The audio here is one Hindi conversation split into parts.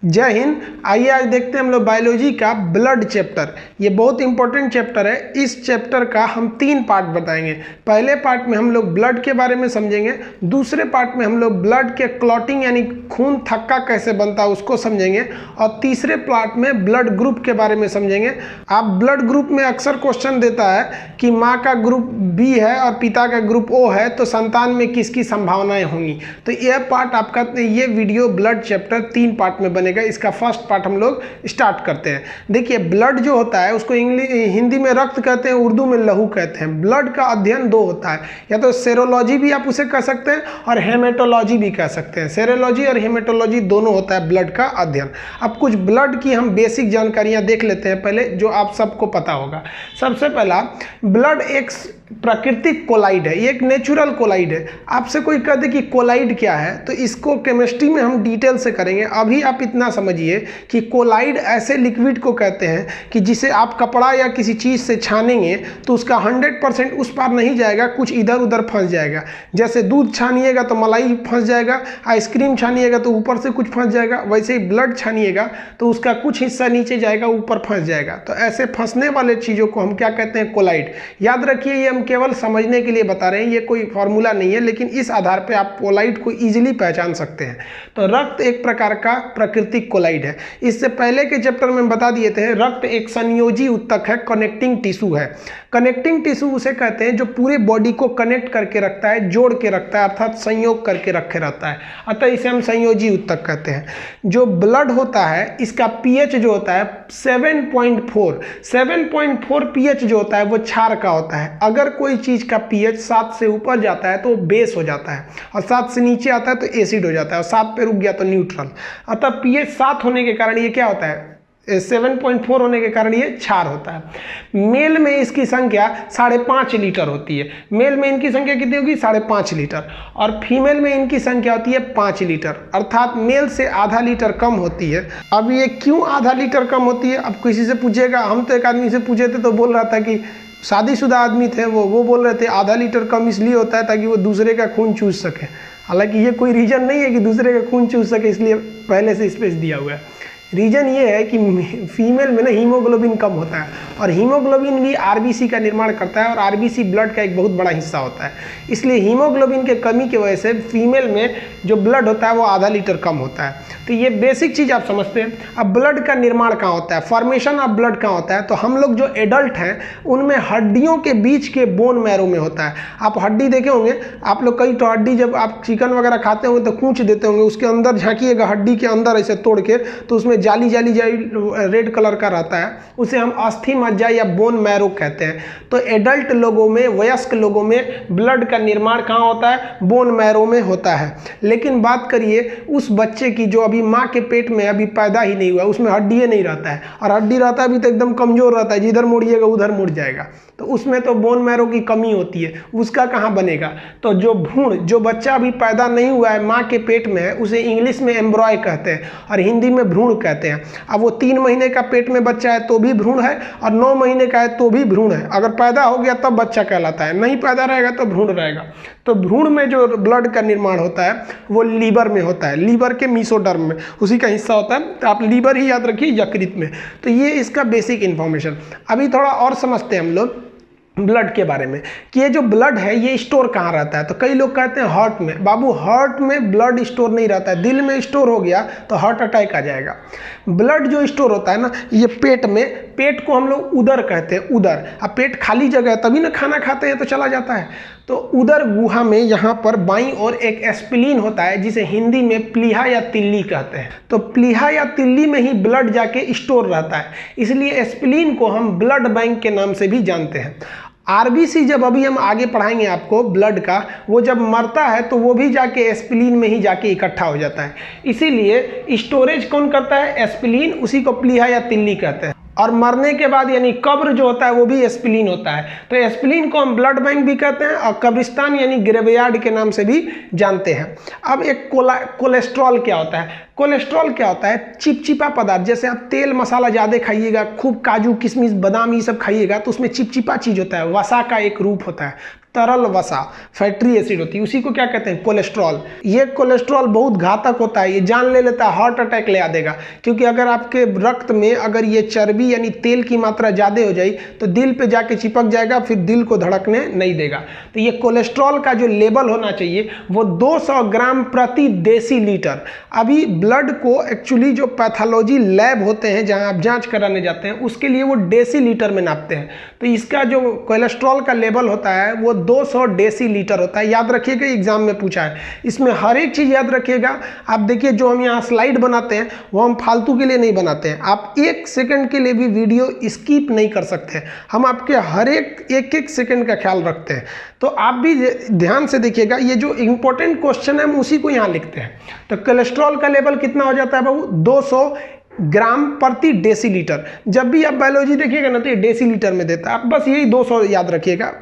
जय हिंद। आइए आज देखते हैं हम लोग बायोलॉजी का ब्लड चैप्टर। ये बहुत इंपॉर्टेंट चैप्टर है। इस चैप्टर का हम 3 पार्ट बताएंगे। पहले पार्ट में हम लोग ब्लड के बारे में समझेंगे, दूसरे पार्ट में हम लोग ब्लड के क्लॉटिंग यानी खून थक्का कैसे बनता है उसको समझेंगे, और तीसरे पार्ट में ब्लड ग्रुप के बारे में समझेंगे। आप ब्लड ग्रुप में अक्सर क्वेश्चन देता है कि माँ का ग्रुप बी है और पिता का ग्रुप ओ है तो संतान में किसकी संभावनाएं होंगी। तो यह पार्ट आपका, ये वीडियो ब्लड चैप्टर 3 पार्ट में बनेगा। इसका फर्स्ट पार्ट हम लोग स्टार्ट करते हैं। देखिए, ब्लड जो होता है उसको हिंदी में रक्त कहते हैं, उर्दू में लहू कहते हैं। ब्लड का अध्ययन 2 होता है, या तो सेरोलॉजी भी आप उसे कह सकते हैं और हेमेटोलॉजी भी कह सकते हैं। सेरोलॉजी और हेमेटोलॉजी दोनों होता है ब्लड का अध्ययन। अब कुछ ब्लड की हम बेसिक जानकारियां देख लेते हैं पहले, जो आप सबको पता होगा। सबसे पहला, ब्लड एक प्राकृतिक कोलाइड है, ये एक नेचुरल कोलाइड है। आपसे कोई कह दे कि कोलाइड क्या है तो इसको केमिस्ट्री में हम डिटेल से करेंगे। अभी आप इतना समझिए कि कोलाइड ऐसे लिक्विड को कहते हैं कि जिसे आप कपड़ा या किसी चीज़ से छानेंगे तो उसका 100% उस पार नहीं जाएगा, कुछ इधर उधर फंस जाएगा। जैसे दूध छानिएगा तो मलाई फंस जाएगा, आइसक्रीम छानिएगा तो ऊपर से कुछ फंस जाएगा, वैसे ही ब्लड छानिएगा तो उसका कुछ हिस्सा नीचे जाएगा, ऊपर फंस जाएगा। तो ऐसे फंसने वाले चीज़ों को हम क्या कहते हैं? कोलाइड। याद रखिए, ये केवल समझने के लिए बता रहे हैं, ये कोई फॉर्मूला नहीं है, लेकिन इस आधार पे आप कोलाइड को इजीली पहचान सकते हैं। तो रक्त एक प्रकार का प्राकृतिक कोलाइड है। इससे पहले के चैप्टर में बता दिए थे, रक्त एक संयोजी उत्तक है, कनेक्टिंग टिश्यू है। कनेक्टिंग टिश्यू उसे कहते हैं जो पूरे बॉडी को कनेक्ट करके रखता है, जोड़ के रखता है, अर्थात संयोग करके रखे रहता है। अतः इसे हम संयोजी उत्तक कहते हैं। जो ब्लड होता है इसका पीएच जो होता है 7.4 पीएच जो होता है वो क्षार का होता है। अगर कोई चीज का पीएच 7 से ऊपर जाता है तो बेस हो जाता है, और 7 से नीचे आता है तो एसिड हो जाता है, और 7 पे रुक गया तो न्यूट्रल। अतः पीएच 7 होने के कारण ये क्या होता है? 7.4 होने के कारण ये क्षार होता है। मेल में इसकी संख्या 5.5 लीटर होती है। मेल में इनकी संख्या कितनी होगी? 5.5 लीटर। और फीमेल में इनकी संख्या होती है 5 लीटर, अर्थात मेल से आधा लीटर कम होती है। अब ये क्यों आधा लीटर कम होती है? अब किसी से पूछेगा, हम तो एक आदमी से पूछे थे तो बोल रहा था कि शादीशुदा आदमी थे, वो बोल रहे थे आधा लीटर कम इसलिए होता है ताकि वो दूसरे का खून चूस सके। हालांकि ये कोई रीजन नहीं है कि दूसरे का खून चूस सके, इसलिए पहले से स्पेस दिया हुआ है। रीजन ये है कि फीमेल में ना हीमोग्लोबिन कम होता है, और हीमोग्लोबिन भी आरबीसी का निर्माण करता है, और आरबीसी ब्लड का एक बहुत बड़ा हिस्सा होता है। इसलिए हीमोग्लोबिन के कमी की वजह से फीमेल में जो ब्लड होता है वो आधा लीटर कम होता है। तो ये बेसिक चीज़ आप समझते हैं। अब ब्लड का निर्माण कहाँ होता है, फॉर्मेशन ऑफ ब्लड कहाँ होता है? तो हम लोग जो एडल्ट हैं उनमें हड्डियों के बीच के बोन मैरो में होता है। आप हड्डी देखे होंगे, आप लोग कई तो हड्डी जब आप चिकन वगैरह खाते होंगे तो कूच देते होंगे, उसके अंदर झांकिएगा हड्डी के अंदर ऐसे तोड़ के, तो उसमें जाली रेड कलर का रहता है, उसे हम अस्थि मज्जा या बोन मैरो कहते हैं। तो एडल्ट लोगों में, वयस्क लोगों में ब्लड का निर्माण कहाँ होता है? बोन मैरो में होता है। लेकिन बात करिए उस बच्चे की जो अभी माँ के पेट में अभी पैदा ही नहीं हुआ, उसमें हड्डी नहीं रहता है, और हड्डी रहता है अभी तो एकदम कमजोर रहता है, जिधर मुड़िएगा उधर मुड़ जाएगा, तो उसमें तो बोन मैरो की कमी होती है, उसका कहाँ बनेगा? तो जो भ्रूण, जो बच्चा अभी पैदा नहीं हुआ है, माँ के पेट में है, उसे इंग्लिश में एम्ब्रॉय कहते हैं और हिंदी में भ्रूण कहते हैं। अब वो 3 महीने का पेट में बच्चा है तो भी भ्रूण है, और 9 महीने का है तो भी भ्रूण है। अगर पैदा हो गया तब बच्चा कहलाता है, नहीं पैदा रहेगा तो भ्रूण रहेगा। तो भ्रूण में जो ब्लड का निर्माण होता है वो लीवर में होता है, लीवर के मीसोडर्म में, उसी का हिस्सा होता है। तो आप लीवर ही याद रखिए, यकृत में। तो ये इसका बेसिक इंफॉर्मेशन। अभी थोड़ा और समझते हैं हम लोग ब्लड के बारे में कि ये जो ब्लड है ये स्टोर कहाँ रहता है। तो कई लोग कहते हैं हार्ट में। बाबू, हार्ट में ब्लड स्टोर नहीं रहता है, दिल में स्टोर हो गया तो हार्ट अटैक आ जाएगा। ब्लड जो स्टोर होता है ना, ये पेट में, पेट को हम लोग उदर कहते हैं, उदर। अब पेट खाली जगह है तभी ना खाना खाते हैं तो चला जाता है। तो उदर गुहा में यहाँ पर बाईं ओर एक एस्पिलीन होता है, जिसे हिंदी में प्लीहा या तिल्ली कहते हैं। तो प्लीहा या तिल्ली में ही ब्लड जाके स्टोर रहता है, इसलिए एस्पिलीन को हम ब्लड बैंक के नाम से भी जानते हैं। आरबीसी जब अभी हम आगे पढ़ाएंगे आपको ब्लड का, वो जब मरता है तो वो भी जाके एस्पिलीन में ही जाके इकट्ठा हो जाता है। इसीलिए स्टोरेज कौन करता है? एस्पिलीन, उसी को प्लीहा या तिल्ली कहते हैं। और मरने के बाद यानी कब्र जो होता है वो भी एस्पिलीन होता है। तो एस्पिलीन को हम ब्लड बैंक भी कहते हैं, और कब्रिस्तान यानी ग्रेवयार्ड के नाम से भी जानते हैं। अब एक कोलेस्ट्रॉल क्या होता है? कोलेस्ट्रॉल क्या होता है? चिपचिपा पदार्थ। जैसे आप तेल मसाला ज़्यादा खाइएगा, खूब काजू किशमिश बादाम ये सब खाइएगा तो उसमें चिपचिपा चीज़ होता है, वसा का एक रूप होता है। तरल वसा फैटी एसिड होती है, उसी को क्या कहते हैं, कोलेस्ट्रॉल। ये कोलेस्ट्रॉल बहुत घातक होता है, ये जान ले लेता है, हार्ट अटैक ले आ देगा। क्योंकि अगर आपके रक्त में अगर ये चर्बी यानी तेल की मात्रा ज़्यादा हो जाए तो दिल पे जाके चिपक जाएगा, फिर दिल को धड़कने नहीं देगा। तो ये कोलेस्ट्रॉल का जो लेवल होना चाहिए वो 200 ग्राम प्रति डेसीलीटर। अभी ब्लड को एक्चुअली जो पैथोलॉजी लैब होते हैं जहां आप जांच कराने जाते हैं उसके लिए वो डेसीलीटर में नापते हैं। तो इसका जो कोलेस्ट्रॉल का लेवल होता है वो 200 डेसीलीटर होता है। याद रखिएगा, एग्जाम में पूछा है, इसमें हर एक चीज़ याद रखिएगा। आप देखिए जो हम यहाँ स्लाइड बनाते हैं वो हम फालतू के लिए नहीं बनाते हैं। आप 1 सेकंड के लिए भी वीडियो स्किप नहीं कर सकते, हम आपके हर एक सेकंड का ख्याल रखते हैं। तो आप भी ध्यान से देखिएगा, ये जो इंपॉर्टेंट क्वेश्चन है हम उसी को यहाँ लिखते हैं। तो कोलेस्ट्रॉल का लेवल कितना हो जाता है बाबू, 200 ग्राम प्रति डेसीलीटर। जब भी आप बायोलॉजी देखिएगा ना तो ये डेसीलीटर में देता है, आप बस यही 200 याद रखिएगा।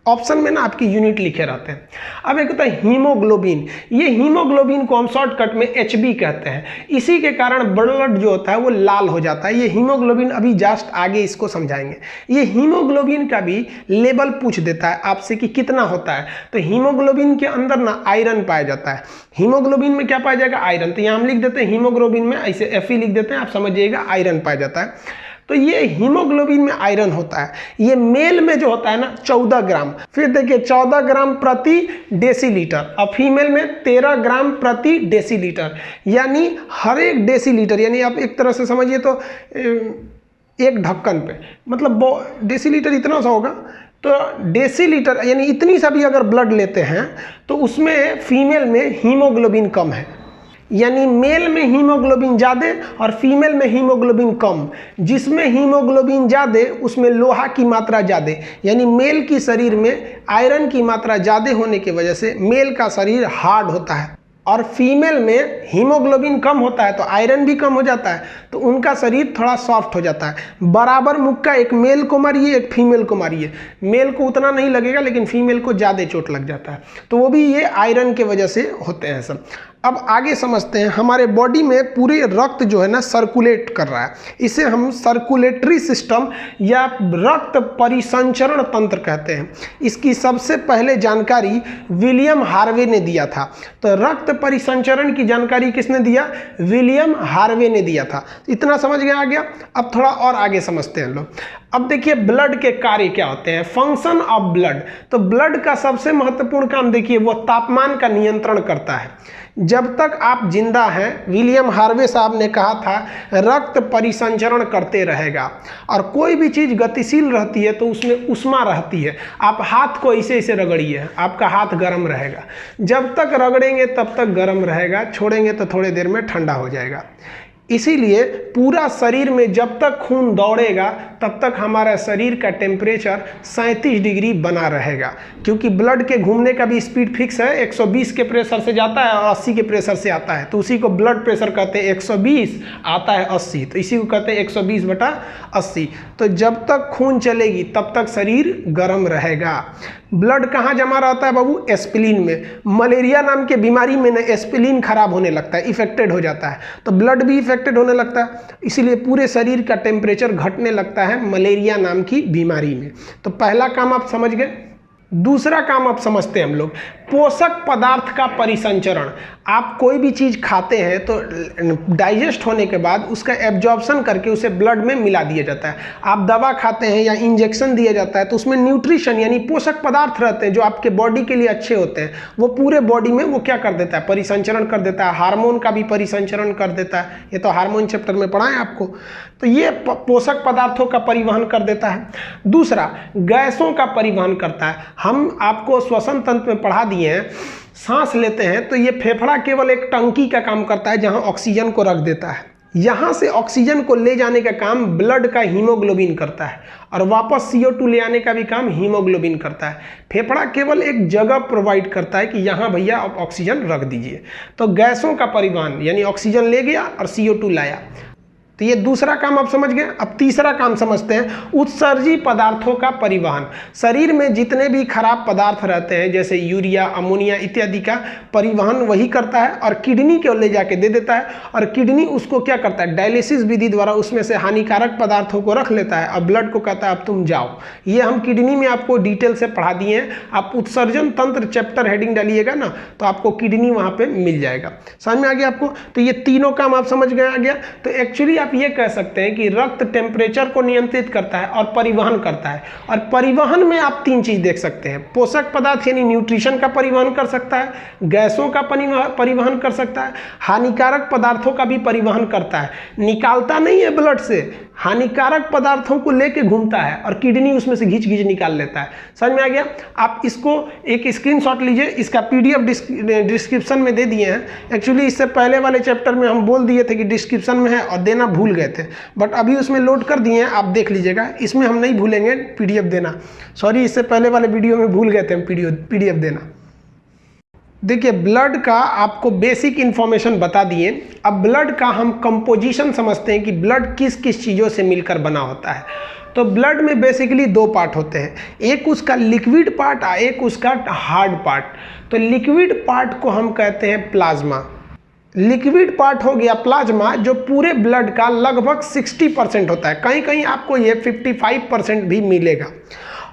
ऑप्शन में ना आपकी यूनिट लिखे रहते हैं। अब एक होता है हीमोग्लोबिन, ये हीमोग्लोबिन को हम शॉर्टकट में HB कहते हैं। इसी के कारण ब्लड जो होता है वो लाल हो जाता है। ये हीमोग्लोबिन अभी जस्ट आगे इसको समझाएंगे। ये हीमोग्लोबिन का भी लेवल पूछ देता है आपसे कि कितना होता है। तो हीमोग्लोबिन के अंदर ना आयरन पाया जाता है। हीमोग्लोबिन में क्या पाया जाएगा, आयरन। तो यहाँ हम लिख देते हैं हीमोग्लोबिन में ऐसे Fe लिख देते हैं, आप समझिएगा आयरन पाया जाता है। तो ये हीमोग्लोबिन में आयरन होता है। ये मेल में जो होता है ना 14 ग्राम, फिर देखिए 14 ग्राम प्रति डेसीलीटर, और फीमेल में 13 ग्राम प्रति डेसीलीटर। यानी हर एक डेसीलीटर, यानी आप एक तरह से समझिए तो एक ढक्कन पे, मतलब डेसीलीटर इतना सा होगा। तो डेसीलीटर यानी इतनी सा भी अगर ब्लड लेते हैं तो उसमें फीमेल में हीमोग्लोबिन कम है। यानी मेल में हीमोग्लोबिन ज़्यादा और फीमेल में हीमोग्लोबिन कम। जिसमें हीमोग्लोबिन ज़्यादा उसमें लोहा की मात्रा ज़्यादा, यानी मेल की शरीर में आयरन की मात्रा ज़्यादा होने की वजह से मेल का शरीर हार्ड होता है, और फीमेल में हीमोग्लोबिन कम होता है तो आयरन भी कम हो जाता है, तो उनका शरीर थोड़ा सॉफ्ट हो जाता है। बराबर मुक्का एक मेल को मारिए एक फीमेल को मारिए, मेल को उतना नहीं लगेगा लेकिन फीमेल को ज़्यादा चोट लग जाता है। तो वो भी ये आयरन के वजह से होते हैं सब। अब आगे समझते हैं, हमारे बॉडी में पूरे रक्त जो है ना सर्कुलेट कर रहा है, इसे हम सर्कुलेटरी सिस्टम या रक्त परिसंचरण तंत्र कहते हैं। इसकी सबसे पहले जानकारी विलियम हार्वे ने दिया था। तो रक्त परिसंचरण की जानकारी किसने दिया, विलियम हार्वे ने दिया था। इतना समझ गया आ गया। अब थोड़ा और आगे समझते हैं लोग। अब देखिए ब्लड के कार्य क्या होते हैं, फंक्शन ऑफ ब्लड। तो ब्लड का सबसे महत्वपूर्ण काम देखिए वो तापमान का नियंत्रण करता है। जब तक आप जिंदा हैं, विलियम हार्वे साहब ने कहा था रक्त परिसंचरण करते रहेगा, और कोई भी चीज़ गतिशील रहती है तो उसमें उष्मा रहती है। आप हाथ को ऐसे ऐसे रगड़िए, आपका हाथ गर्म रहेगा। जब तक रगड़ेंगे तब तक गर्म रहेगा, छोड़ेंगे तो थोड़ी देर में ठंडा हो जाएगा। इसीलिए पूरा शरीर में जब तक खून दौड़ेगा तब तक हमारा शरीर का टेम्परेचर 37 डिग्री बना रहेगा, क्योंकि ब्लड के घूमने का भी स्पीड फिक्स है। 120 के प्रेशर से जाता है और 80 के प्रेशर से आता है, तो उसी को ब्लड प्रेशर कहते हैं। 120 आता है 80, तो इसी को कहते हैं 120/80। तो जब तक खून चलेगी तब तक शरीर गर्म रहेगा। ब्लड कहाँ जमा रहता है बाबू, एस्पिलिन में। मलेरिया नाम के बीमारी में ना एस्पिलिन खराब होने लगता है, इफेक्टेड हो जाता है, तो ब्लड भी इफेक्टेड होने लगता है। इसीलिए पूरे शरीर का टेम्परेचर घटने लगता है मलेरिया नाम की बीमारी में। तो पहला काम आप समझ गए। दूसरा काम आप समझते हैं हम लोग, पोषक पदार्थ का परिसंचरण। आप कोई भी चीज़ खाते हैं तो डाइजेस्ट होने के बाद उसका एब्जॉर्प्शन करके उसे ब्लड में मिला दिया जाता है। आप दवा खाते हैं या इंजेक्शन दिया जाता है तो उसमें न्यूट्रिशन यानी पोषक पदार्थ रहते हैं जो आपके बॉडी के लिए अच्छे होते हैं। वो पूरे बॉडी में वो क्या कर देता है, परिसंचरण कर देता है। हार्मोन का भी परिसंचरण कर देता है, ये तो हार्मोन चैप्टर में पढ़ा है आपको। तो ये पोषक पदार्थों का परिवहन कर देता है। दूसरा, गैसों का परिवहन करता है। हम आपको श्वसन तंत्र में पढ़ा दिए हैं, सांस लेते हैं तो ये फेफड़ा केवल एक टंकी का काम करता है जहां ऑक्सीजन को रख देता है। यहाँ से ऑक्सीजन को ले जाने का काम ब्लड का हीमोग्लोबिन करता है, और वापस CO2 ले आने का भी काम हीमोग्लोबिन करता है। फेफड़ा केवल एक जगह प्रोवाइड करता है कि यहाँ भैया आप ऑक्सीजन रख दीजिए। तो गैसों का परिवहन यानी ऑक्सीजन ले गया और CO2 लाया। तो ये दूसरा काम आप समझ गए। अब तीसरा काम समझते हैं, उत्सर्जी पदार्थों का परिवहन। शरीर में जितने भी खराब पदार्थ रहते हैं जैसे यूरिया, अमोनिया इत्यादि का परिवहन वही करता है और किडनी को ले जाके दे देता है, और किडनी उसको क्या करता है, डायलिसिस विधि द्वारा उसमें से हानिकारक पदार्थों को रख लेता है और ब्लड को कहता है अब तुम जाओ। ये हम किडनी में आपको डिटेल से पढ़ा दिए हैं। आप उत्सर्जन तंत्र चैप्टर हेडिंग डालिएगा ना तो आपको किडनी वहाँ पे मिल जाएगा। समझ में आ गया आपको? तो ये तीनों काम आप समझ गए आ गया। तो एक्चुअली आप ये कह सकते हैं कि रक्त टेम्परेचर को नियंत्रित करता है और परिवहन करता है। और परिवहन में आप तीन चीज देख सकते हैं, पोषक पदार्थ यानी न्यूट्रिशन का परिवहन कर सकता है, गैसों का परिवहन कर सकता है, हानिकारक पदार्थों का भी परिवहन करता है। निकालता नहीं है ब्लड से, हानिकारक पदार्थों को लेके घूमता है और किडनी उसमें से घिंच घिंच निकाल लेता है। समझ में आ गया? आप इसको एक स्क्रीनशॉट लीजिए, इसका पीडीएफ डिस्क्रिप्शन में दे दिए हैं। एक्चुअली इससे पहले वाले चैप्टर में हम बोल दिए थे कि डिस्क्रिप्शन में है और देना भूल गए थे, बट अभी उसमें लोड कर दिए हैं, आप देख लीजिएगा। इसमें हम नहीं भूलेंगे पीडीएफ देना, सॉरी इससे पहले वाले वीडियो में भूल गए थे हम पीडीएफ देना। देखिए ब्लड का आपको बेसिक इन्फॉर्मेशन बता दिए। अब ब्लड का हम कंपोजिशन समझते हैं कि ब्लड किस किस चीज़ों से मिलकर बना होता है। तो ब्लड में बेसिकली दो पार्ट होते हैं, एक उसका लिक्विड पार्ट और एक उसका हार्ड पार्ट। तो लिक्विड पार्ट को हम कहते हैं प्लाज्मा। लिक्विड पार्ट हो गया प्लाज्मा, जो पूरे ब्लड का लगभग 60% होता है, कहीं कहीं आपको ये 55% भी मिलेगा।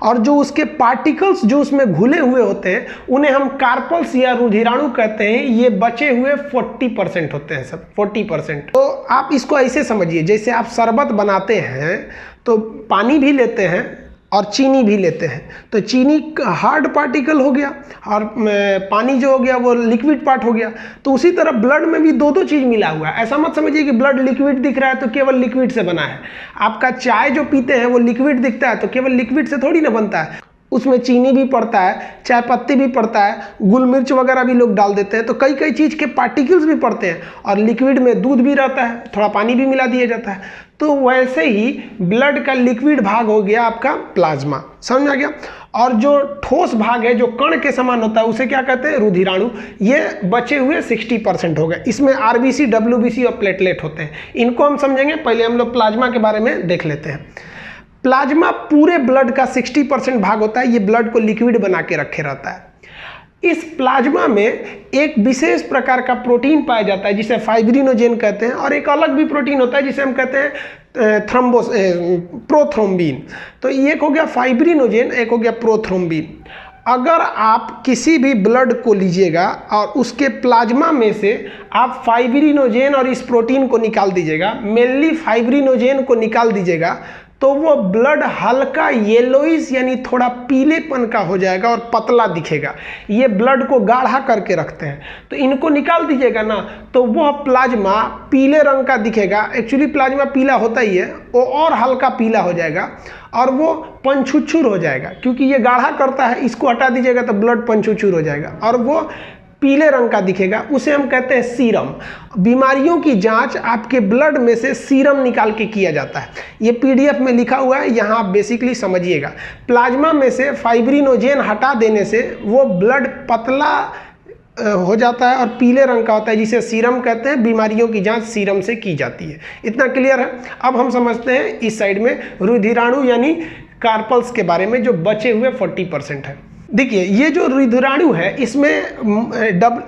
और जो उसके पार्टिकल्स जो उसमें घुले हुए होते हैं उन्हें हम कार्पल्स या रुधिराणु कहते हैं। ये बचे हुए 40% होते हैं, सब 40%। तो आप इसको ऐसे समझिए, जैसे आप शरबत बनाते हैं तो पानी भी लेते हैं और चीनी भी लेते हैं, तो चीनी हार्ड पार्टिकल हो गया और पानी जो हो गया वो लिक्विड पार्ट हो गया। तो उसी तरह ब्लड में भी दो दो चीज़ मिला हुआ है। ऐसा मत समझिए कि ब्लड लिक्विड दिख रहा है तो केवल लिक्विड से बना है। आपका चाय जो पीते हैं वो लिक्विड दिखता है तो केवल लिक्विड से थोड़ी ना बनता है, उसमें चीनी भी पड़ता है, चाय पत्ती भी पड़ता है, गुल मिर्च वगैरह भी लोग डाल देते हैं, तो कई कई चीज़ के पार्टिकल्स भी पड़ते हैं। और लिक्विड में दूध भी रहता है, थोड़ा पानी भी मिला दिया जाता है। तो वैसे ही ब्लड का लिक्विड भाग हो गया आपका प्लाज्मा। समझ में आ गया? और जो ठोस भाग है जो कण के समान होता है उसे क्या कहते हैं, रुधिराणु। ये बचे हुए 60% हो गए। इसमें आरबीसी, डब्ल्यूबीसी और प्लेटलेट होते हैं। इनको हम समझेंगे, पहले हम लोग प्लाज्मा के बारे में देख लेते हैं। प्लाज्मा पूरे ब्लड का 60% भाग होता है, ये ब्लड को लिक्विड बना के रखे रहता है। इस प्लाज्मा में एक विशेष प्रकार का प्रोटीन पाया जाता है जिसे फाइब्रिनोजेन कहते हैं, और एक अलग भी प्रोटीन होता है जिसे हम कहते हैं प्रोथ्रोम्बिन। तो एक हो गया फाइब्रिनोजेन, एक हो गया प्रोथ्रोम्बिन। अगर आप किसी भी ब्लड को लीजिएगा और उसके प्लाज्मा में से आप फाइब्रिनोजेन और इस प्रोटीन को निकाल दीजिएगा, मेनली फाइब्रिनोजेन को निकाल दीजिएगा, तो वो ब्लड हल्का येलोइश यानी थोड़ा पीलेपन का हो जाएगा और पतला दिखेगा। ये ब्लड को गाढ़ा करके रखते हैं। तो इनको निकाल दीजिएगा ना तो वह प्लाज्मा पीले रंग का दिखेगा। एक्चुअली प्लाज्मा पीला होता ही है, वो और हल्का पीला हो जाएगा और वो पंछुछुर हो जाएगा, क्योंकि ये गाढ़ा करता है। इसको हटा दीजिएगा तो ब्लड पंछुछुर हो जाएगा और वो पीले रंग का दिखेगा। उसे हम कहते हैं सीरम। बीमारियों की जांच आपके ब्लड में से सीरम निकाल के किया जाता है। ये पीडीएफ में लिखा हुआ है, यहाँ आप बेसिकली समझिएगा। प्लाज्मा में से फाइब्रिनोजेन हटा देने से वो ब्लड पतला हो जाता है और पीले रंग का होता है, जिसे सीरम कहते हैं। बीमारियों की जांच सीरम से की जाती है। इतना क्लियर है? अब हम समझते हैं इस साइड में रुधिराणु यानी कार्पल्स के बारे में, जो बचे हुए 40% है। देखिए ये जो रुधिराणु है इसमें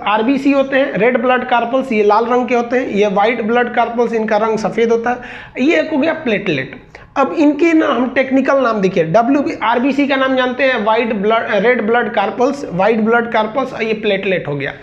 आरबीसी होते हैं, रेड ब्लड कार्पल्स, ये लाल रंग के होते हैं। ये वाइट ब्लड कार्पल्स, इनका रंग सफ़ेद होता है। ये एक हो गया प्लेटलेट। अब इनके ना हम टेक्निकल नाम देखिए, आरबीसी का नाम जानते हैं, white blood, red blood carpals, white blood carpals, और ये प्लेटलेट हो गया।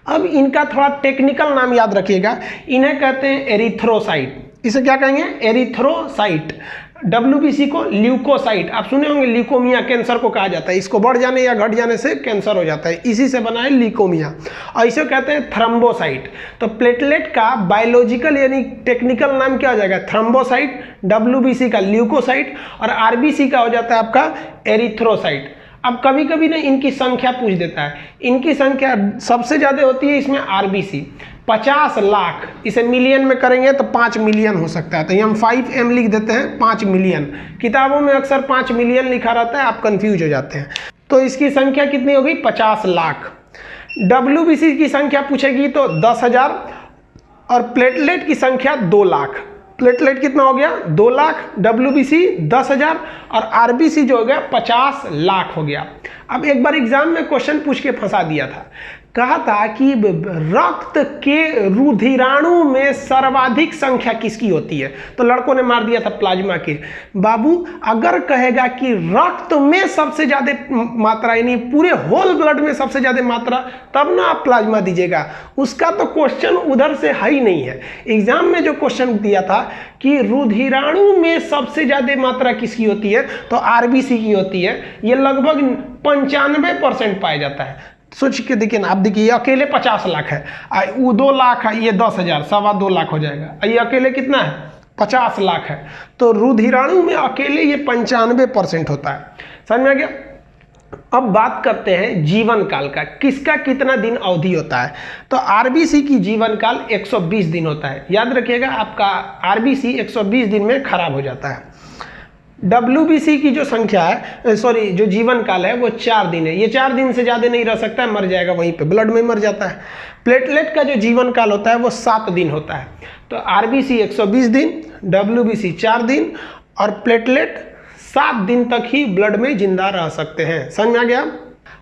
अब इनका थोड़ा टेक्निकल नाम याद रखिएगा, इन्हें कहते हैं एरिथ्रोसाइट। इसे क्या कहेंगे? एरिथ्रोसाइट। डब्ल्यूबीसी को ल्यूकोसाइट। आप सुने होंगे ल्यूकोमिया कैंसर को कहा जाता है, इसको बढ़ जाने या घट जाने से कैंसर हो जाता है, इसी से बना है ल्यूकोमिया। और इसे कहते हैं थ्रम्बोसाइट। तो प्लेटलेट का बायोलॉजिकल यानी टेक्निकल नाम क्या हो जाएगा? थ्रम्बोसाइट। डब्ल्यूबीसी का ल्यूकोसाइट और आरबीसी का हो जाता है आपका एरिथ्रोसाइट। अब कभी कभी ना इनकी संख्या पूछ देता है। इनकी संख्या सबसे ज़्यादा होती है इसमें आरबीसी, 50 लाख। इसे मिलियन में करेंगे तो 5 मिलियन हो सकता है, तो हम 5M लिख देते हैं, 5 मिलियन। किताबों में अक्सर 5 मिलियन लिखा रहता है, आप कंफ्यूज हो जाते हैं। तो इसकी संख्या कितनी होगी? 50 लाख। डब्ल्यूबीसी की संख्या पूछेगी तो 10,000 और प्लेटलेट की संख्या 2 लाख। प्लेटलेट कितना हो गया 2 लाख, WBC 10,000 और RBC जो हो गया 50 लाख हो गया। अब एक बार एग्जाम में क्वेश्चन पूछ के फंसा दिया था, कहा था कि रक्त के रुधिराणु में सर्वाधिक संख्या किसकी होती है, तो लड़कों ने मार दिया था प्लाज्मा की। बाबू अगर कहेगा कि रक्त में सबसे ज्यादा मात्रा यानी पूरे होल ब्लड में सबसे ज्यादा मात्रा, तब ना आप प्लाज्मा दीजिएगा, उसका तो क्वेश्चन उधर से है ही नहीं है। एग्जाम में जो क्वेश्चन दिया था कि रुधिराणु में सबसे ज्यादा मात्रा किसकी होती है, तो RBC की होती है। ये लगभग 95% पाया जाता है। सोच के देखिए ना, आप देखिए ये अकेले 50 लाख है, वो 2 लाख है, ये 10,000, 2.25 लाख हो जाएगा। ये अकेले कितना है 50 लाख है, तो रुधिराणु में अकेले ये 95% होता है। समझ में आ गया। अब बात करते हैं जीवन काल का, किसका कितना दिन अवधि होता है। तो RBC की जीवन काल 120 दिन होता है। याद रखिएगा आपका RBC 120 दिन में खराब हो जाता है। WBC की जो संख्या है, सॉरी जो जीवन काल है वो 4 दिन है। ये 4 दिन से ज़्यादा नहीं रह सकता है, मर जाएगा वहीं पे, ब्लड में मर जाता है। प्लेटलेट का जो जीवन काल होता है वो 7 दिन होता है। तो RBC 120 दिन, WBC 4 दिन और प्लेटलेट 7 दिन तक ही ब्लड में जिंदा रह सकते हैं। समझ में आ गया।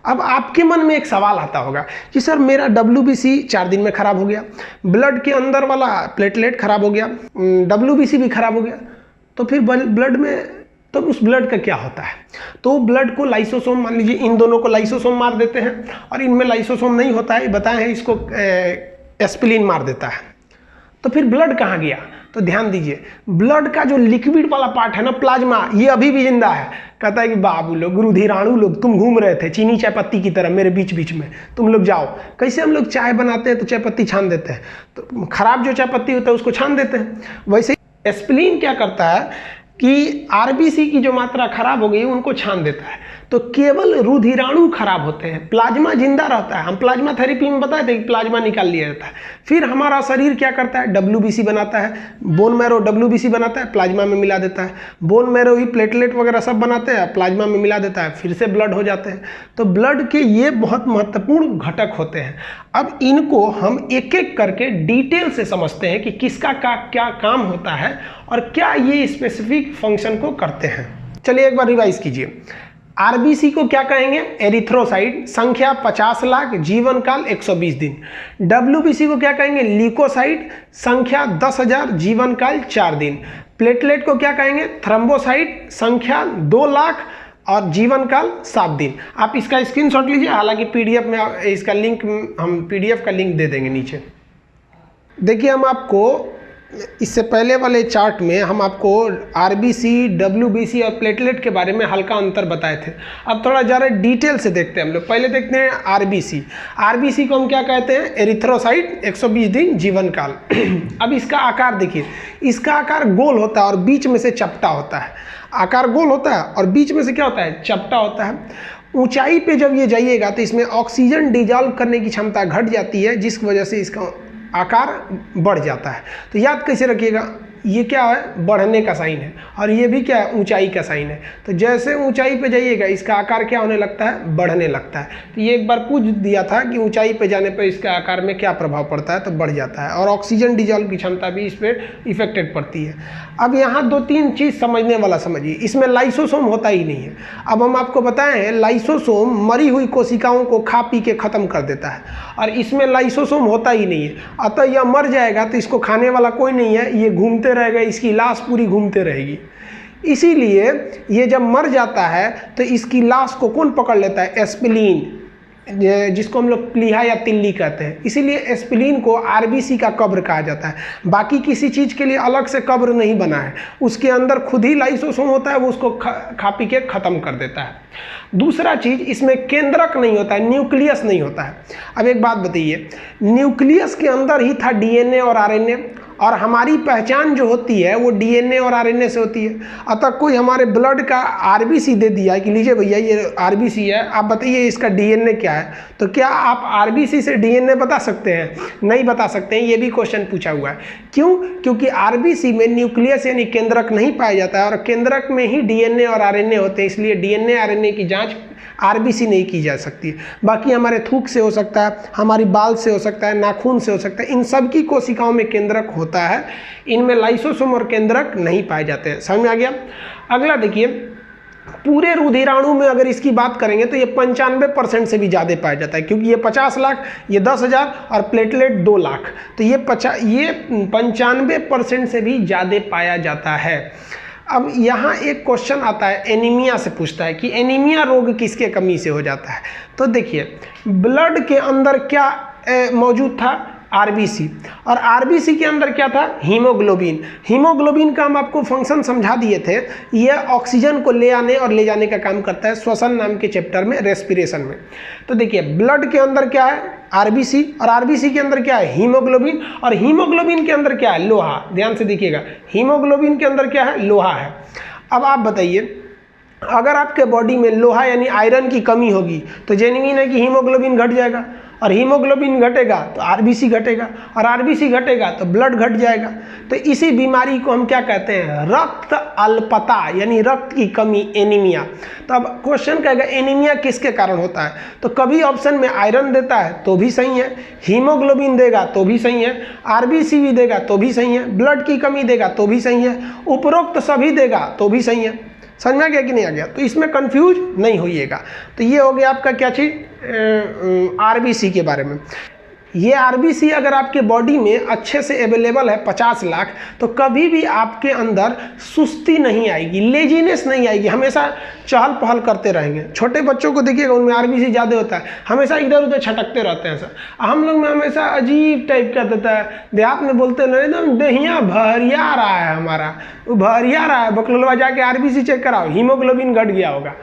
अब आपके मन में एक सवाल आता होगा कि सर मेरा WBC 4 दिन में खराब हो गया, ब्लड के अंदर वाला प्लेटलेट खराब हो गया, WBC भी खराब हो गया, तो फिर ब्लड में तो उस ब्लड का क्या होता है। तो ब्लड को लाइसोसोम, मान लीजिए इन दोनों को लाइसोसोम मार देते हैं और इनमें लाइसोसोम नहीं होता है, बताए हैं, इसको एस्पिलिन मार देता है। तो फिर ब्लड कहाँ गया, तो ध्यान दीजिए, ब्लड का जो लिक्विड वाला पार्ट है ना, प्लाज्मा, ये अभी भी जिंदा है। कहता है कि बाबू लोग, रुधिराणु लोग, तुम घूम रहे थे चीनी चाय पत्ती की तरह मेरे बीच बीच में, तुम लोग जाओ। कैसे हम लोग चाय बनाते हैं तो चाय पत्ती छान देते हैं, तो खराब जो चाय पत्ती होता है उसको छान देते हैं। वैसे एस्पिलिन क्या करता है कि RBC की जो मात्रा खराब हो गई उनको छान देता है, तो केवल रुधिराणु खराब होते हैं, प्लाज्मा जिंदा रहता है। हम प्लाज्मा थेरेपी में बताए थे कि प्लाज्मा निकाल लिया जाता है। फिर हमारा शरीर क्या करता है, WBC बनाता है, बोन मैरो WBC बनाता है, प्लाज्मा में मिला देता है। बोन मैरो ही प्लेटलेट वगैरह सब बनाते हैं, प्लाज्मा में मिला देता है, फिर से ब्लड हो जाते हैं। तो ब्लड के ये बहुत महत्वपूर्ण घटक होते हैं। अब इनको हम एक एक करके डिटेल से समझते हैं कि किसका क्या काम होता है और क्या ये स्पेसिफिक फंक्शन को करते हैं। चलिए एक बार रिवाइज कीजिए। RBC को क्या कहेंगे, एरिथ्रोसाइट, संख्या 50 लाख, जीवन काल 120 दिन। WBC को क्या कहेंगे, ल्यूकोसाइट, संख्या 10,000, जीवन काल 4 दिन। प्लेटलेट को क्या कहेंगे, थ्रोम्बोसाइट, संख्या 2 लाख और जीवन काल 7 दिन। आप इसका स्क्रीनशॉट लीजिए, हालांकि PDF में इसका लिंक, हम PDF का लिंक दे देंगे नीचे। देखिए हम आपको इससे पहले वाले चार्ट में हम आपको RBC, WBC और प्लेटलेट के बारे में हल्का अंतर बताए थे। अब थोड़ा ज़्यादा डिटेल से देखते हैं हम लोग। पहले देखते हैं RBC। RBC को हम क्या कहते हैं, एरिथ्रोसाइट, 120 दिन, जीवन काल। अब इसका आकार देखिए, इसका आकार गोल होता है और बीच में से चपटा होता है। आकार गोल होता है और बीच में से क्या होता है, चपटा होता है। ऊंचाई पे जब ये जाइएगा तो इसमें ऑक्सीजन डिजॉल्व करने की क्षमता घट जाती है, जिसकी वजह से इसका आकार बढ़ जाता है। तो याद कैसे रखिएगा, ये क्या है, बढ़ने का साइन है और ये भी क्या है, ऊंचाई का साइन है। तो जैसे ऊंचाई पे जाइएगा इसका आकार क्या होने लगता है, बढ़ने लगता है। तो ये एक बार पूछ दिया था कि ऊंचाई पे जाने पे इसके आकार में क्या प्रभाव पड़ता है, तो बढ़ जाता है और ऑक्सीजन डिजॉल्व की क्षमता भी इस पर इफेक्टेड पड़ती है। अब यहाँ 2-3 चीज़ समझने वाला समझिए। इसमें लाइसोसोम होता ही नहीं है। अब हम आपको बताए हैं, लाइसोसोम मरी हुई कोशिकाओं को खा पी के ख़त्म कर देता है और इसमें लाइसोसोम होता ही नहीं है। अतः यह मर जाएगा तो इसको खाने वाला कोई नहीं है, ये घूमते रहेगा, इसकी लाश पूरी घूमते रहेगी। इसीलिए ये जब मर जाता है तो इसकी लाश को कौन पकड़ लेता है, एस्पिलिन, जिसको हम लोग प्लीहा या तिल्ली कहते हैं। इसीलिए एस्पिलिन को RBC का कब्र कहा जाता है। बाकी किसी चीज़ के लिए अलग से कब्र नहीं बना है, उसके अंदर खुद ही लाइसोसोम होता है, वो उसको खा पी के ख़त्म कर देता है। दूसरा चीज़, इसमें केंद्रक नहीं होता है, न्यूक्लियस नहीं होता है। अब एक बात बताइए, न्यूक्लियस के अंदर ही था DNA और RNA, और हमारी पहचान जो होती है वो DNA और RNA से होती है। अतः कोई हमारे ब्लड का RBC दे दिया कि लीजिए भैया ये RBC है, आप बताइए इसका DNA क्या है, तो क्या आप RBC से DNA बता सकते हैं? नहीं बता सकते हैं। ये भी क्वेश्चन पूछा हुआ है। क्यों? क्योंकि RBC में न्यूक्लियस यानी केंद्रक नहीं पाया जाता है और केंद्रक में ही DNA और RNA होते हैं, इसलिए DNA RNA की जाँच RBC नहीं की जा सकती। बाकी हमारे थूक से हो सकता है, हमारी बाल से हो सकता है, नाखून से हो सकता है, इन सब की कोशिकाओं में केंद्रक होता है। होता है, इनमें लाइसोसोम और केंद्रक नहीं पाए जाते हैं। समझ में आ गया। अगला देखिए, पूरे रुधिराणु में अगर इसकी बात करेंगे तो ये 95% से भी ज़्यादा पाया जाता है, क्योंकि ये 50 लाख, ये 10,000 और प्लेटलेट 2 लाख, तो ये 95% से भी ज़्यादा पाया जाता है। अब यहाँ एक क्वेश्चन आता है, एनीमिया से पूछता है कि एनीमिया रोग किसके कमी से हो जाता है। तो देखिए, ब्लड के अंदर क्या मौजूद था, आरबीसी, और आरबीसी के अंदर क्या था, हीमोग्लोबिन। हीमोग्लोबिन का हम आपको फंक्शन समझा दिए थे, यह ऑक्सीजन को ले आने और ले जाने का काम करता है, श्वसन नाम के चैप्टर में, रेस्पिरेशन में। तो देखिए, ब्लड के अंदर क्या है, आरबीसी, और आरबीसी के अंदर क्या है, हीमोग्लोबिन, और हीमोग्लोबिन के अंदर क्या है, लोहा। ध्यान से देखिएगा, हीमोग्लोबिन के अंदर क्या है, लोहा है। अब आप बताइए, अगर आपके बॉडी में लोहा यानी आयरन की कमी होगी तो जेन्युइन है कि हीमोग्लोबिन घट जाएगा, और हीमोग्लोबिन घटेगा तो आरबीसी घटेगा, और आरबीसी घटेगा तो ब्लड घट जाएगा। तो इसी बीमारी को हम क्या कहते हैं, रक्त अल्पता यानी रक्त की कमी, एनीमिया। तो अब क्वेश्चन कहेगा एनीमिया किसके कारण होता है, तो कभी ऑप्शन में आयरन देता है तो भी सही है, हीमोग्लोबिन देगा तो भी सही है, आरबीसी भी देगा तो भी सही है, ब्लड की कमी देगा तो भी सही है, उपरोक्त सभी देगा तो भी सही है। समझ में आ गया कि नहीं आ गया, तो इसमें कंफ्यूज नहीं होइएगा। तो ये हो गया आपका क्या चीज़, आरबीसी के बारे में। ये आरबीसी अगर आपके बॉडी में अच्छे से अवेलेबल है 50 लाख, तो कभी भी आपके अंदर सुस्ती नहीं आएगी, लेजीनेस नहीं आएगी, हमेशा चहल पहल करते रहेंगे। छोटे बच्चों को देखिएगा, उनमें आरबीसी ज़्यादा होता है, हमेशा इधर उधर छटकते रहते हैं सर। हम लोग में हमेशा अजीब टाइप का देता है, देहात में बोलते ना एकदम दहिया भरिया रहा है, हमारा वो भरिया रहा है। बकलोलवा जाके आरबीसी चेक कराओ, हीमोग्लोबिन घट गया होगा,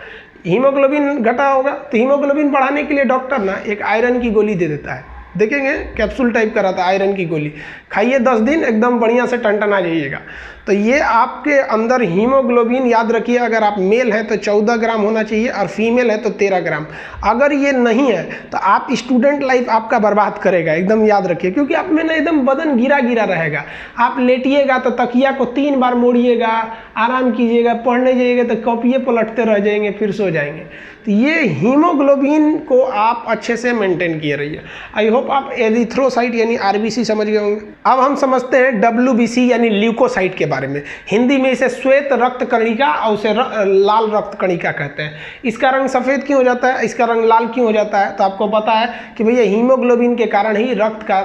हीमोग्लोबिन घटा होगा। तो हीमोग्लोबिन बढ़ाने के लिए डॉक्टर ना एक आयरन की गोली दे देता है, देखेंगे कैप्सूल टाइप का रहता है, आयरन की गोली खाइए 10 दिन, एकदम बढ़िया से टनटना जाइएगा। तो ये आपके अंदर हीमोग्लोबिन, याद रखिए, अगर आप मेल हैं तो 14 ग्राम होना चाहिए और फीमेल है तो 13 ग्राम। अगर ये नहीं है तो आप स्टूडेंट लाइफ आपका बर्बाद करेगा, एकदम याद रखिए, क्योंकि आप में ना एकदम बदन गिरा गिरा रहेगा। आप लेटिएगा तो तकिया को 3 बार मोड़िएगा, आराम कीजिएगा, पढ़ने जाइएगा तो कॉपिए पलटते रह जाएंगे, फिर सो जाएंगे। तो ये हीमोग्लोबिन को आप अच्छे से मेंटेन किए रहिए। आई होप आप एरिथ्रोसाइट यानी आरबीसी समझ गए होंगे। अब हम समझते हैं डब्ल्यूबीसी यानी ल्यूकोसाइट के बारे में। हिंदी में इसे श्वेत रक्त कणिका और उसे लाल रक्त कणिका कहते हैं। इसका रंग सफ़ेद क्यों हो जाता है, इसका रंग लाल क्यों हो जाता है, तो आपको पता है कि भैया हीमोग्लोबिन के कारण ही रक्त का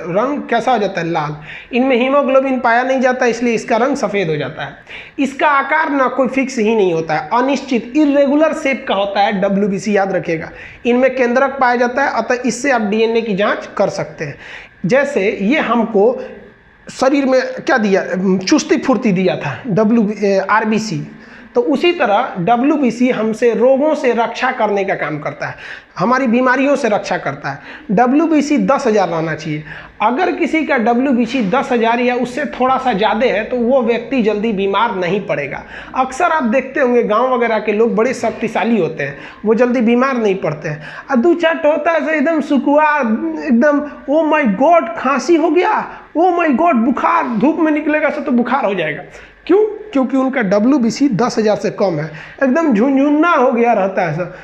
रंग कैसा हो जाता है, लाल। इनमें हीमोग्लोबिन पाया नहीं जाता, इसलिए इसका रंग सफ़ेद हो जाता है। इसका आकार ना कोई फिक्स ही नहीं होता है, अनिश्चित इर्रेगुलर शेप का होता है डब्ल्यूबीसी, याद रखिएगा। इनमें केंद्रक पाया जाता है, अतः इससे आप डीएनए की जांच कर सकते हैं। जैसे ये हमको शरीर में क्या दिया, चुस्ती फुर्ती दिया था आरबीसी, तो उसी तरह डब्ल्यूबीसी हमसे रोगों से रक्षा करने का काम करता है, हमारी बीमारियों से रक्षा करता है। डब्ल्यूबीसी 10,000 रहना चाहिए। अगर किसी का डब्ल्यूबीसी 10,000 या उससे थोड़ा सा ज़्यादा है तो वो व्यक्ति जल्दी बीमार नहीं पड़ेगा। अक्सर आप देखते होंगे गांव वगैरह के लोग बड़े शक्तिशाली होते हैं, वो जल्दी बीमार नहीं पड़ते हैं। अदू चट होता है एकदम सुकुआ, एकदम ओ माय गॉड खांसी हो गया, ओ माय गॉड बुखार, धूप में निकलेगा तो बुखार हो जाएगा। क्यों? क्योंकि उनका डब्ल्यूबीसी 10,000 से कम है, एकदम झुंझुन्ना हो गया रहता है सब,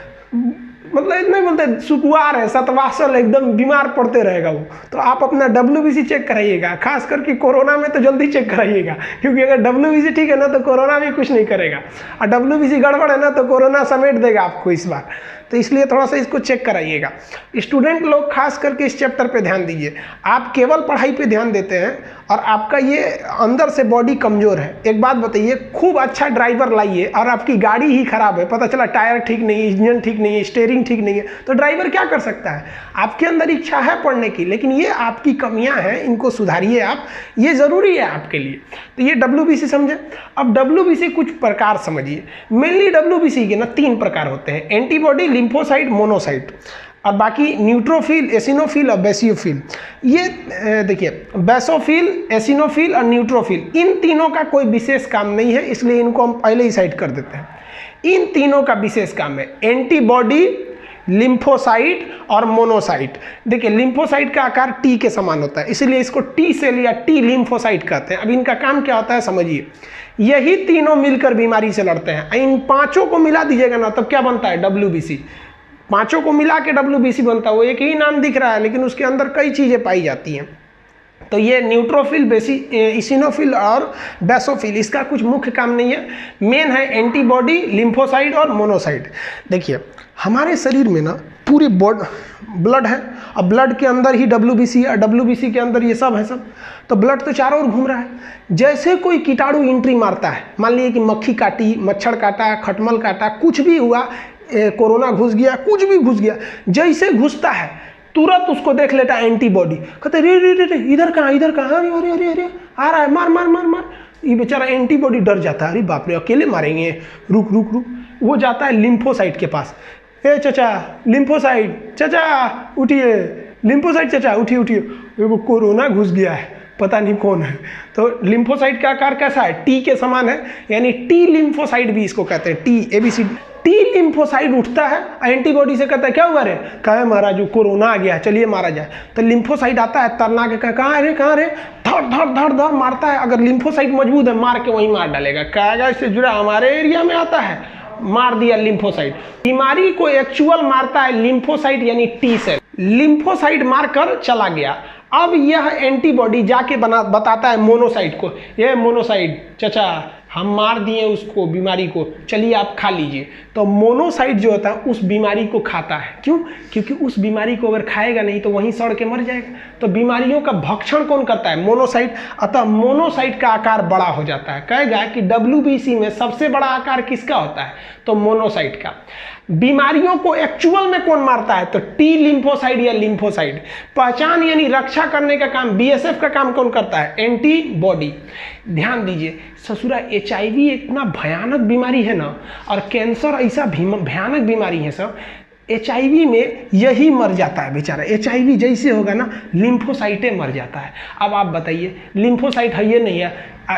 मतलब इतना बोलते सुकुआर है, सतवासल, एकदम बीमार पड़ते रहेगा वो। तो आप अपना डब्ल्यूबीसी चेक कराइएगा, खास करके कोरोना में तो जल्दी चेक कराइएगा, क्योंकि अगर डब्ल्यूबीसी ठीक है ना तो कोरोना भी कुछ नहीं करेगा, और डब्ल्यूबीसी गड़बड़ है ना तो कोरोना समेट देगा आपको इस बार। तो इसलिए थोड़ा सा इसको चेक कराइएगा। स्टूडेंट लोग खास करके इस चैप्टर पे ध्यान दीजिए। आप केवल पढ़ाई पे ध्यान देते हैं और आपका ये अंदर से बॉडी कमज़ोर है। एक बात बताइए, खूब अच्छा ड्राइवर लाइए और आपकी गाड़ी ही खराब है, पता चला टायर ठीक नहीं है, इंजन ठीक नहीं है, स्टीयरिंग ठीक नहीं है, तो ड्राइवर क्या कर सकता है? आपके अंदर इच्छा है पढ़ने की, लेकिन ये आपकी कमियां हैं, इनको सुधारिए आप, ये ज़रूरी है आपके लिए। तो ये डब्ल्यूबीसी समझे। अब डब्ल्यूबीसी कुछ प्रकार समझिए। मेनली डब्ल्यूबीसी के ना 3 प्रकार होते हैं, एंटीबॉडी, लिम्फोसाइट, मोनोसाइट, और बाकी न्यूट्रोफिल, एसिनोफिल और बेसियोफिल। ये देखिए, बेसोफिल, एसिनोफिल और न्यूट्रोफिल, इन तीनों का कोई विशेष काम नहीं है, इसलिए इनको हम पहले ही साइड कर देते हैं। इन तीनों का विशेष काम है एंटीबॉडी, लिम्फोसाइट और मोनोसाइट। देखिए, लिम्फोसाइट का आकार टी के समान होता है, इसलिए इसको टी सेल या टी लिम्फोसाइट कहते हैं। अब इनका काम क्या होता है समझिए। यही तीनों मिलकर बीमारी से लड़ते हैं। इन पांचों को मिला दीजिएगा ना, तब क्या बनता है? डब्ल्यूबीसी। पांचों को मिला के डब्ल्यूबीसी बनता है। वो एक ही नाम दिख रहा है, लेकिन उसके अंदर कई चीज़ें पाई जाती हैं। तो ये न्यूट्रोफिल, इसिनोफिल और बेसोफिल, इसका कुछ मुख्य काम नहीं है। मेन है एंटीबॉडी, लिम्फोसाइट और मोनोसाइट। देखिए हमारे शरीर में ना पूरे ब्लड है, और ब्लड के अंदर ही WBC और WBC के अंदर ये सब है सब। तो ब्लड तो चारों ओर घूम रहा है। जैसे कोई कीटाणु एंट्री मारता है, मान लीजिए कि मक्खी काटी, मच्छर काटा, खटमल काटा, कुछ भी हुआ, कोरोना घुस गया, कुछ भी घुस गया, जैसे घुसता है तुरंत उसको देख लेता है एंटीबॉडी, कहते रे रे रे इधर कहाँ, इधर कहाँ, अरे अरे अरे अरे आ रहा है, मार मार मार मार। ये बेचारा एंटीबॉडी डर जाता है, अरे बाप रे अकेले मारेंगे, रुक रुक रुक। वो जाता है लिम्फोसाइट के पास, ए चाचा लिम्फोसाइट, चाचा उठिए, लिम्फोसाइट चाचा उठिए उठिए, वो कोरोना घुस गया है, पता नहीं कौन है। तो लिम्फोसाइट का आकार कैसा है, टी के समान है, यानी टी लिम्फोसाइट भी इसको कहते हैं, टी ABC। टी लिम्फोसाइट उठता है, एंटीबॉडी से कहता है क्या हुआ रे, कहा महाराज जो कोरोना आ गया, चलिए मारा जाए। तो लिम्फोसाइट आता है तरना के, कहाँ रे कहाँ रे, धड़ धड़ धड़ धड़ मारता है। अगर लिम्फोसाइट मजबूत है मार के वहीं मार डालेगा, कहेगा इससे जुड़ा हमारे एरिया में आता है, मार दिया लिम्फोसाइट। बीमारी को एक्चुअल मारता है लिम्फोसाइट यानी टी सेल। लिम्फोसाइट मारकर चला गया, अब यह एंटीबॉडी जाके बताता है मोनोसाइट को, ये मोनोसाइट चाचा हम मार दिए उसको, बीमारी को, चलिए आप खा लीजिए। तो मोनोसाइट जो होता है उस बीमारी को खाता है। क्यों? क्योंकि उस बीमारी को अगर खाएगा नहीं तो वहीं सड़ के मर जाएगा। तो बीमारियों का भक्षण कौन करता है? मोनोसाइट। अतः मोनोसाइट का आकार बड़ा हो जाता है। कहेगा कि WBC में सबसे बड़ा आकार किसका होता है? तो मोनोसाइट का। बीमारियों को एक्चुअल में कौन मारता है? तो टी लिम्फोसाइट या लिम्फोसाइट। पहचान यानी रक्षा करने का काम BSF का काम कौन करता है? एंटीबॉडी। ध्यान दीजिए ससुरा, HIV इतना भयानक बीमारी है ना, और कैंसर ऐसा भयानक बीमारी है सब, HIV में यही मर जाता है बेचारा। HIV जैसे होगा ना, लिम्फोसाइटे मर जाता है। अब आप बताइए, लिम्फोसाइट है ये नहीं है,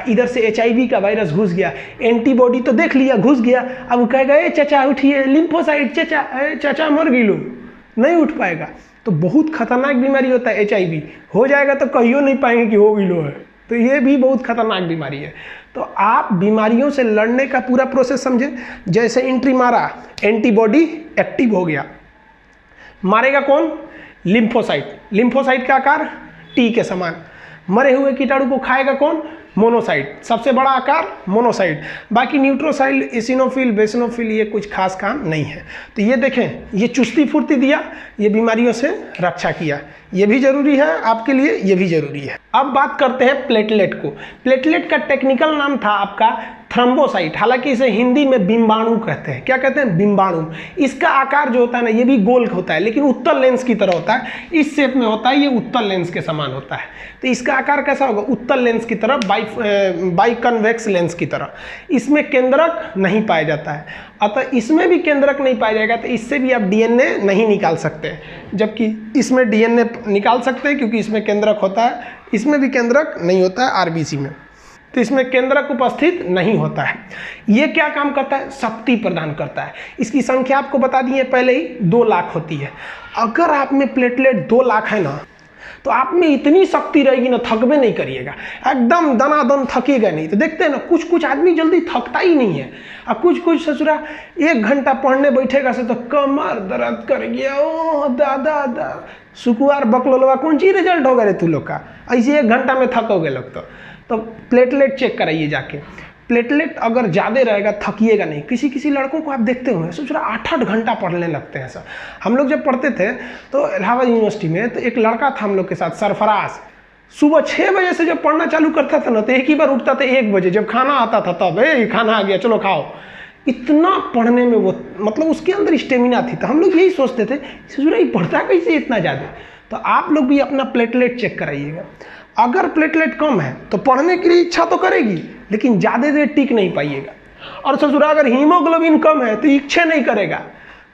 इधर से HIV का वायरस घुस गया, एंटीबॉडी तो देख लिया घुस गया, अब कहेगा ए चाचा उठिए, लिम्फोसाइट चाचा, चाचा मर गई लो, नहीं उठ पाएगा। तो बहुत खतरनाक बीमारी होता है HIV। हो जाएगा तो कहियो नहीं पाएंगे कि हो गई लो है। तो ये भी बहुत खतरनाक बीमारी है। तो आप बीमारियों से लड़ने का पूरा प्रोसेस समझे। जैसे एंट्री मारा, एंटीबॉडी एक्टिव हो गया, मारेगा कौन? लिम्फोसाइट। लिम्फोसाइट का आकार टी के समान। मरे हुए कीटाणु को खाएगा कौन? मोनोसाइट। सबसे बड़ा आकार मोनोसाइट। बाकी न्यूट्रोसाइल, इसिनोफिल, बेसिनोफिल ये कुछ खास काम नहीं है। तो ये देखें, ये चुस्ती फुर्ती दिया, ये बीमारियों से रक्षा किया, ये भी जरूरी है आपके लिए, ये भी जरूरी है। अब बात करते हैं प्लेटलेट को। प्लेटलेट का टेक्निकल नाम था आपका थ्रोम्बोसाइट, हालांकि इसे हिंदी में बिंबाणु कहते हैं। क्या कहते हैं? बिंबाणु। इसका आकार जो होता है ना, ये भी गोल होता है, लेकिन उत्तल लेंस की तरह होता है, इस शेप में होता है, ये उत्तल लेंस के समान होता है। तो इसका आकार कैसा होगा? उत्तल लेंस की तरह, बाइकन्वेक्स लेंस की तरह। इसमें केंद्रक नहीं पाया जाता है, अतः इसमें भी केंद्रक नहीं पाया जाएगा, तो इससे भी आप DNA नहीं निकाल सकते, जबकि इसमें DNA निकाल सकते हैं क्योंकि इसमें केंद्रक होता है। इसमें भी केंद्रक नहीं होता है RBC में, तो इसमें केंद्रक उपस्थित नहीं होता है। ये क्या काम करता है? शक्ति प्रदान करता है। इसकी संख्या आपको बता दी है पहले ही, 2 लाख होती है। अगर आप में प्लेटलेट 2 लाख है ना, तो आप में इतनी शक्ति रहेगी ना, थकबे नहीं करिएगा, एकदम दनादन थकेगा नहीं। तो देखते हैं ना, कुछ कुछ आदमी जल्दी थकता ही नहीं है, और कुछ कुछ ससुरा 1 घंटा पढ़ने बैठेगा से तो कमर दर्द कर गया, ओ दादा दा सुकुआर बकलोलवा कौन सी रिजल्ट होगा रे तू लोग का, ऐसे 1 घंटा में थकोगे लोग। तो प्लेटलेट चेक कराइए जाके। प्लेटलेट अगर ज़्यादा रहेगा थकिएगा नहीं। किसी किसी लड़कों को आप देखते होंगे सोच रहा 8-8 घंटा पढ़ने लगते हैं सर। हम लोग जब पढ़ते थे तो इलाहाबाद यूनिवर्सिटी में, तो एक लड़का था हम लोग के साथ, सरफराज। सुबह 6 बजे से जब पढ़ना चालू करता था ना, तो एक ही बार उठता था 1 बजे, जब खाना आता था तब, खाना आ गया चलो खाओ। इतना पढ़ने में वो, मतलब उसके अंदर स्टेमिना थी। तो हम लोग यही सोचते थे ससुरा ये पढ़ता कैसे इतना ज़्यादा। तो आप लोग भी अपना प्लेटलेट चेक कराइएगा। अगर प्लेटलेट कम है तो पढ़ने के लिए इच्छा तो करेगी, लेकिन ज़्यादा देर टिक नहीं पाइएगा। और ससुरा अगर हीमोग्लोबिन कम है तो इच्छा नहीं करेगा।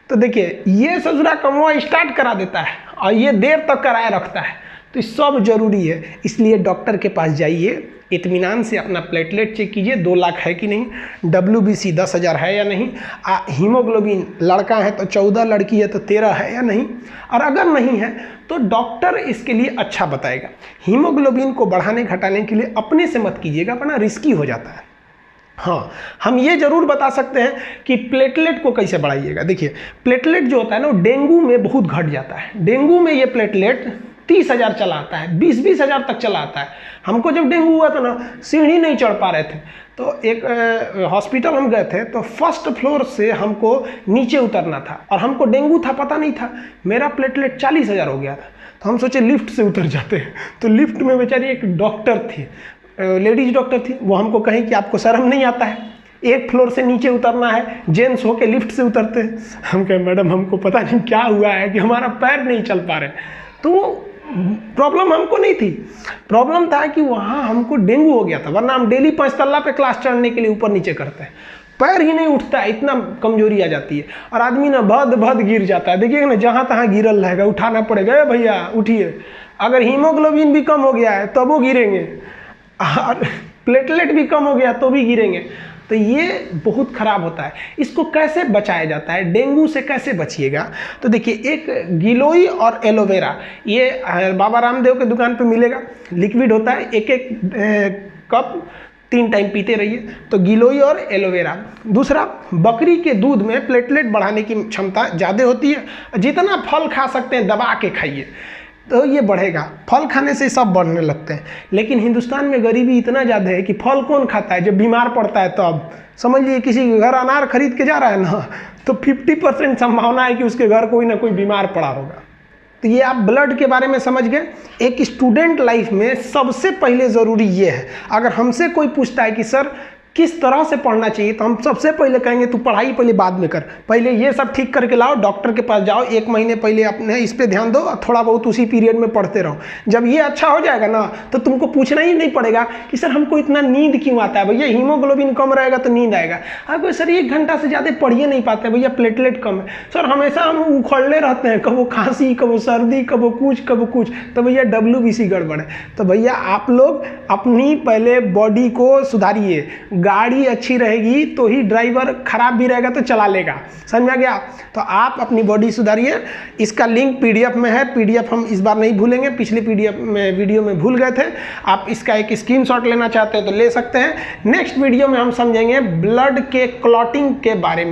तो देखिए, ये ससुरा कमवा स्टार्ट करा देता है और ये देर तक कराए रखता है। तो सब जरूरी है, इसलिए डॉक्टर के पास जाइए, इत्मीनान से अपना प्लेटलेट चेक कीजिए 2 लाख है कि नहीं, WBC 10,000 है या नहीं, हीमोग्लोबिन लड़का है तो 14, लड़की है तो 13 है या नहीं। और अगर नहीं है तो डॉक्टर इसके लिए अच्छा बताएगा। हीमोग्लोबिन को बढ़ाने घटाने के लिए अपने से मत कीजिएगा, वरना रिस्की हो जाता है। हाँ, हम ये जरूर बता सकते हैं कि प्लेटलेट को कैसे बढ़ाइएगा। देखिए, प्लेटलेट जो होता है ना, वो डेंगू में बहुत घट जाता है। डेंगू में ये प्लेटलेट 30,000 चला आता है, 20-20 हज़ार तक चला आता है। हमको जब डेंगू हुआ था ना, सीढ़ी नहीं चढ़ पा रहे थे, तो एक हॉस्पिटल हम गए थे, तो फर्स्ट फ्लोर से हमको नीचे उतरना था और हमको डेंगू था, पता नहीं था। मेरा प्लेटलेट 40,000 हो गया था, तो हम सोचे लिफ्ट से उतर जाते हैं। तो लिफ्ट में बेचारी एक डॉक्टर थी, लेडीज डॉक्टर थी, वो हमको कहीं कि आपको शर्म नहीं आता है, एक फ्लोर से नीचे उतरना है, जेंट्स होके लिफ्ट से उतरते हैं। हम कहे मैडम हमको पता नहीं क्या हुआ है कि हमारा पैर नहीं चल पा रहे। तो प्रॉब्लम हमको नहीं थी, प्रॉब्लम था कि वहाँ हमको डेंगू हो गया था, वरना हम डेली 5 तल्ला पे क्लास चढ़ने के लिए ऊपर नीचे करते हैं, पैर ही नहीं उठता है, इतना कमजोरी आ जाती है और आदमी ना भद भद गिर जाता है। देखिएगा ना, जहाँ तहाँ गिरल रहेगा, उठाना पड़ेगा, भैया उठिए। अगर हीमोग्लोबिन भी कम हो गया है तब वो गिरेंगे, और प्लेटलेट भी कम हो गया तो भी गिरेंगे। तो ये बहुत खराब होता है। इसको कैसे बचाया जाता है, डेंगू से कैसे बचिएगा? तो देखिए, एक गिलोई और एलोवेरा, ये बाबा रामदेव के दुकान पे मिलेगा, लिक्विड होता है, एक एक कप 3 टाइम पीते रहिए। तो गिलोई और एलोवेरा। दूसरा, बकरी के दूध में प्लेटलेट बढ़ाने की क्षमता ज़्यादा होती है, जितना फल खा सकते हैं दबा के खाइए तो ये बढ़ेगा। फल खाने से सब बढ़ने लगते हैं, लेकिन हिंदुस्तान में गरीबी इतना ज़्यादा है कि फल कौन खाता है? जब बीमार पड़ता है तब। समझ लीजिए किसी के घर अनार खरीद के जा रहा है ना, तो 50% संभावना है कि उसके घर कोई ना कोई बीमार पड़ा होगा। तो ये आप ब्लड के बारे में समझ गए। एक स्टूडेंट लाइफ में सबसे पहले ज़रूरी ये है, अगर हमसे कोई पूछता है कि सर किस तरह से पढ़ना चाहिए, तो हम सबसे पहले कहेंगे तू पढ़ाई पहले बाद में कर, पहले ये सब ठीक करके लाओ, डॉक्टर के पास जाओ, 1 महीने पहले अपने इस पे ध्यान दो और थोड़ा बहुत उसी पीरियड में पढ़ते रहो। जब ये अच्छा हो जाएगा ना, तो तुमको पूछना ही नहीं पड़ेगा कि सर हमको इतना नींद क्यों आता है। भैया हीमोग्लोबिन कम रहेगा तो नींद आएगा। अब सर 1 घंटा से ज़्यादा पढ़िए नहीं पाते, भैया प्लेटलेट कम है। सर हमेशा हम उखड़ले रहते हैं, कबो खांसी, कबो सर्दी, कबो कुछ, तो भैया WBC गड़बड़ है। तो भैया आप लोग अपनी पहले बॉडी को सुधारिए। गाड़ी अच्छी रहेगी तो ही ड्राइवर, खराब भी रहेगा तो चला लेगा, समझ आ गया? तो आप अपनी बॉडी सुधारिए। इसका लिंक PDF में है, PDF हम इस बार नहीं भूलेंगे, पिछले PDF में वीडियो में भूल गए थे। आप इसका एक स्क्रीनशॉट लेना चाहते हैं तो ले सकते हैं। नेक्स्ट वीडियो में हम समझेंगे ब्लड के क्लॉटिंग के बारे में।